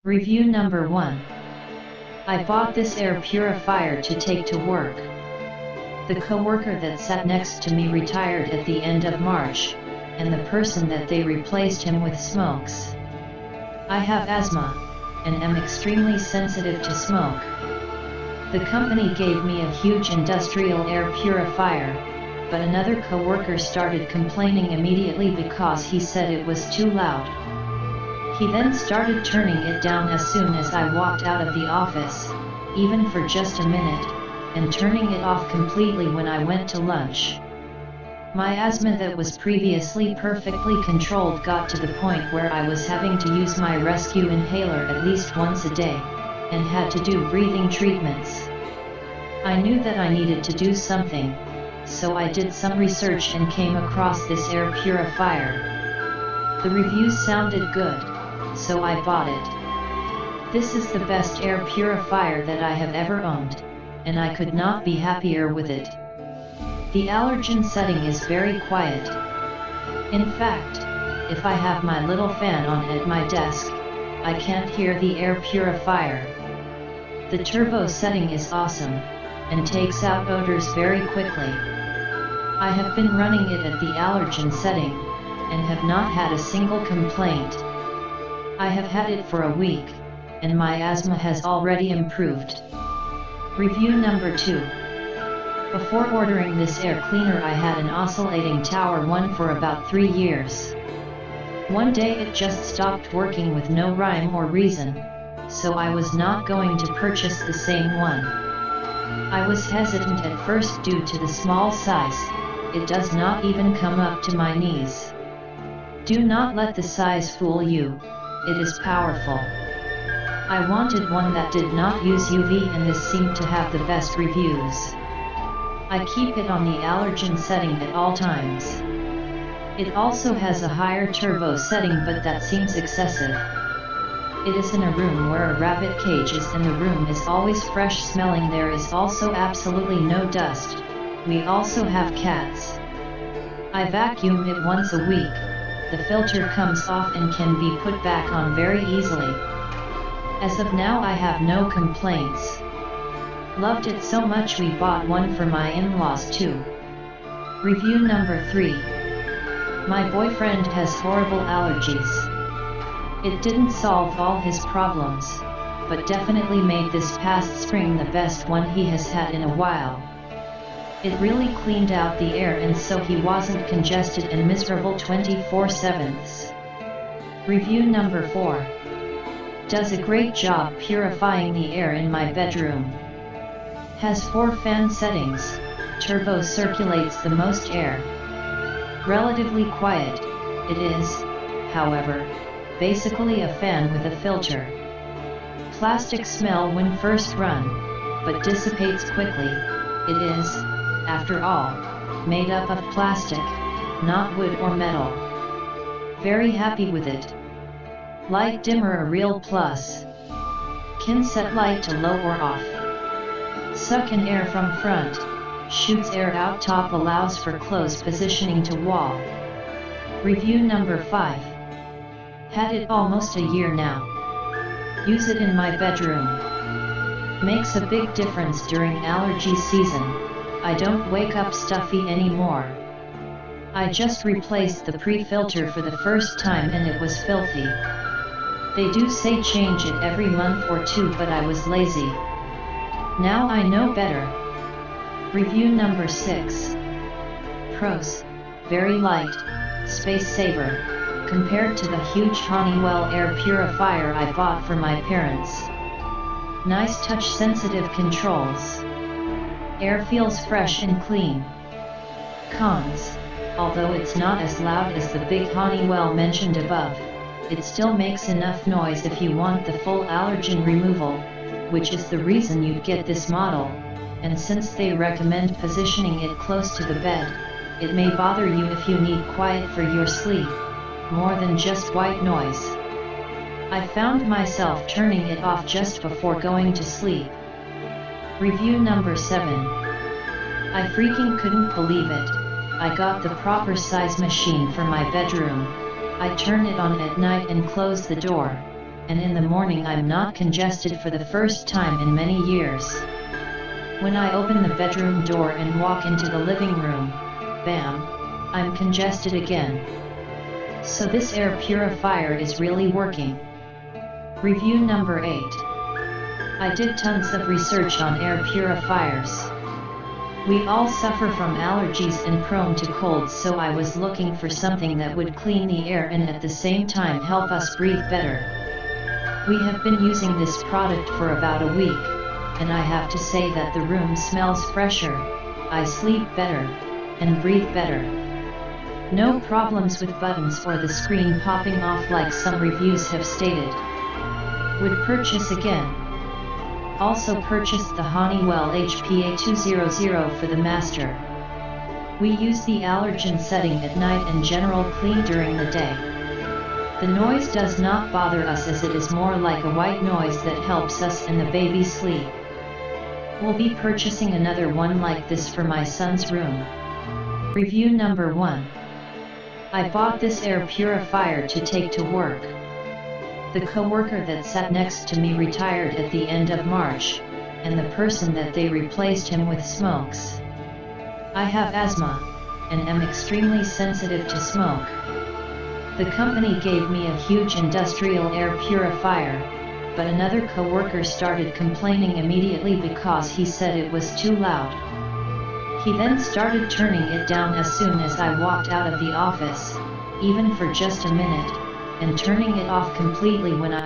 Review number 1. I bought this air purifier to take to work. The coworker that sat next to me retired at the end of March, and the person that they replaced him with smokes. I have asthma, and am extremely sensitive to smoke. The company gave me a huge industrial air purifier, but another coworker started complaining immediately because he said it was too loud. He then started turning it down as soon as I walked out of the office, even for just a minute, and turning it off completely when I went to lunch. My asthma that was previously perfectly controlled got to the point where I was having to use my rescue inhaler at least once a day, and had to do breathing treatments. I knew that I needed to do something, so I did some research and came across this air purifier. The reviews sounded good, so I bought it. This is the best air purifier that I have ever owned, and I could not be happier with it. The allergen setting is very quiet. In fact, if I have my little fan on at my desk, I can't hear the air purifier. The turbo setting is awesome, and takes out odors very quickly. I have been running it at the allergen setting, and have not had a single complaint. I have had it for a week, and my asthma has already improved. Review number 2. Before ordering this air cleaner, I had an oscillating tower one for about 3 years. One day it just stopped working with no rhyme or reason, so I was not going to purchase the same one. I was hesitant at first due to the small size. It does not even come up to my knees. Do not let the size fool you. It is powerful. I wanted one that did not use UV, and this seemed to have the best reviews. I keep it on the allergen setting at all times. It also has a higher turbo setting, but that seems excessive. It is in a room where a rabbit cage is, and the room is always fresh smelling. There is also absolutely no dust. We also have cats. I vacuum it once a week. The filter comes off and can be put back on very easily. As of now, I have no complaints. Loved it so much we bought one for my in-laws too. Review number 3. My boyfriend has horrible allergies. It didn't solve all his problems, but definitely made this past spring the best one he has had in a while. It really cleaned out the air, and so he wasn't congested and miserable 24/7. Review number 4. Does a great job purifying the air in my bedroom. Has 4 fan settings. Turbo circulates the most air. Relatively quiet. It is, however, basically a fan with a filter. Plastic smell when first run, but dissipates quickly. It is, after all, made up of plastic, not wood or metal. Very happy with it. Light dimmer a real plus. Can set light to low or off. Suck in air from front, shoots air out top, allows for close positioning to wall. Review number 5. Had it almost a year now. Use it in my bedroom. Makes a big difference during allergy season. I don't wake up stuffy anymore. I just replaced the pre-filter for the first time and it was filthy. They do say change it every month or 2, but I was lazy. Now I know better. Review number 6. Pros. Very light, space saver, compared to the huge Honeywell air purifier I bought for my parents. Nice touch sensitive controls. Air feels fresh and clean. Cons. Although it's not as loud as the big Honeywell mentioned above, it still makes enough noise if you want the full allergen removal, which is the reason you'd get this model, and since they recommend positioning it close to the bed, it may bother you if you need quiet for your sleep, more than just white noise. I found myself turning it off just before going to sleep. Review number 7. I freaking couldn't believe it. I got the proper size machine for my bedroom. I turn it on at night and close the door, and in the morning I'm not congested for the first time in many years. When I open the bedroom door and walk into the living room, bam, I'm congested again. So this air purifier is really working. Review number 8. I did tons of research on air purifiers. We all suffer from allergies and prone to colds, so I was looking for something that would clean the air and at the same time help us breathe better. We have been using this product for about a week, and I have to say that the room smells fresher, I sleep better, and breathe better. No problems with buttons or the screen popping off like some reviews have stated. Would purchase again. Also purchased the Honeywell HPA104 for the master. We use the allergen setting at night and general clean during the day. The noise does not bother us as it is more like a white noise that helps us and the baby sleep. We'll be purchasing another one like this for my son's room. Review number 1. I bought this air purifier to take to work. The coworker that sat next to me retired at the end of March, and the person that they replaced him with smokes. I have asthma, and am extremely sensitive to smoke. The company gave me a huge industrial air purifier, but another coworker started complaining immediately because he said it was too loud. He then started turning it down as soon as I walked out of the office, even for just a minute, and turning it off completely when I